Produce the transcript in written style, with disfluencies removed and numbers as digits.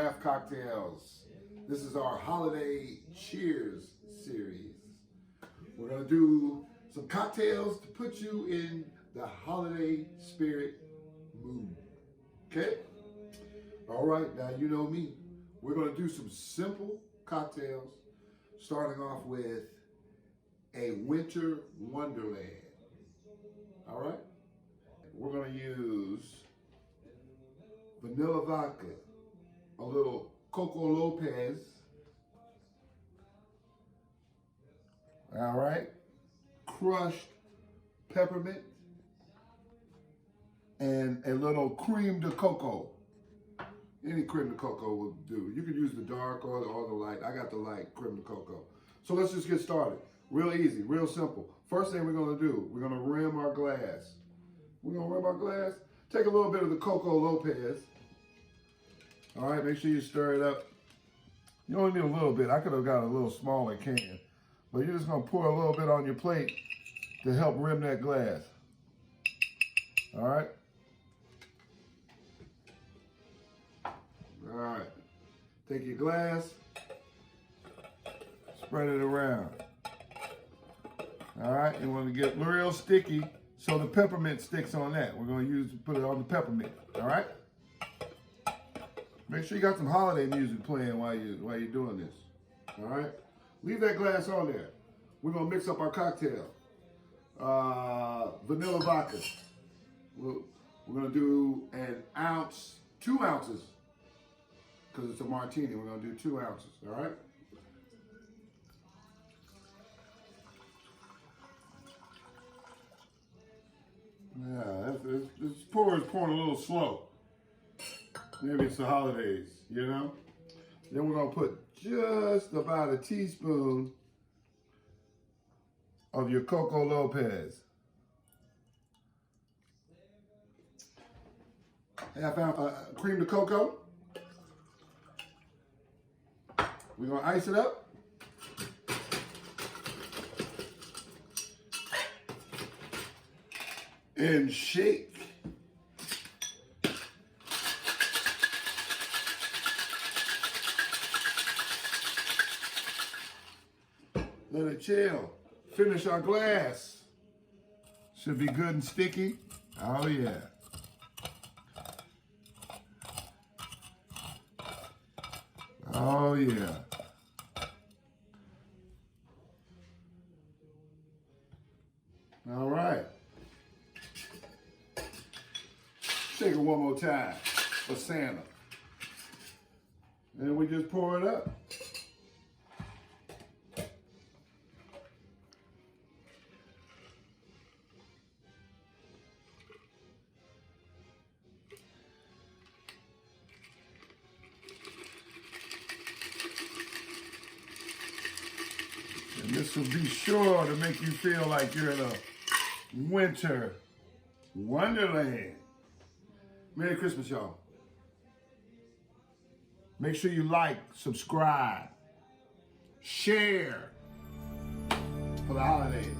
craft cocktails. This is our holiday cheers series. We're gonna do some cocktails to put you in the holiday spirit mood. Okay? All right, now you know me. We're gonna do some simple cocktails, starting off with a Winter Wonderland. All right? We're gonna use vanilla vodka, a little Coco Lopez, all right, crushed peppermint, and a little Creme de Cocoa. Any Creme de Cocoa will do. You can use the dark or the light. I got the light Creme de Cocoa. So let's just get started. Real easy, real simple. First thing we're gonna do, we're gonna rim our glass. We're gonna rim our glass. Take a little bit of the Coco Lopez. All right, make sure you stir it up. You only need a little bit. I could have got a little smaller can, but you're just gonna pour a little bit on your plate to help rim that glass. All right. All right. Take your glass, spread it around. All right, you want to get real sticky so the peppermint sticks on that. We're going to put it on the peppermint. All right. Make sure you got some holiday music playing while you're doing this. All right. Leave that glass on there. We're gonna mix up our cocktail. Vanilla vodka. We're gonna do an ounce, 2 ounces, because it's a martini. We're gonna do 2 ounces. All right. Yeah, this pour is pouring a little slow. Maybe it's the holidays, you know? Then we're gonna put just about a teaspoon of your Coco Lopez. Half ounce Creme de Cocoa. We're gonna ice it up. And shake. Let it chill. Finish our glass. Should be good and sticky. Oh yeah. Oh yeah. All right. Shake it one more time for Santa. And we just pour it up. And this will be sure to make you feel like you're in a winter wonderland. Merry Christmas, y'all. Make sure you like, subscribe, share for the holidays.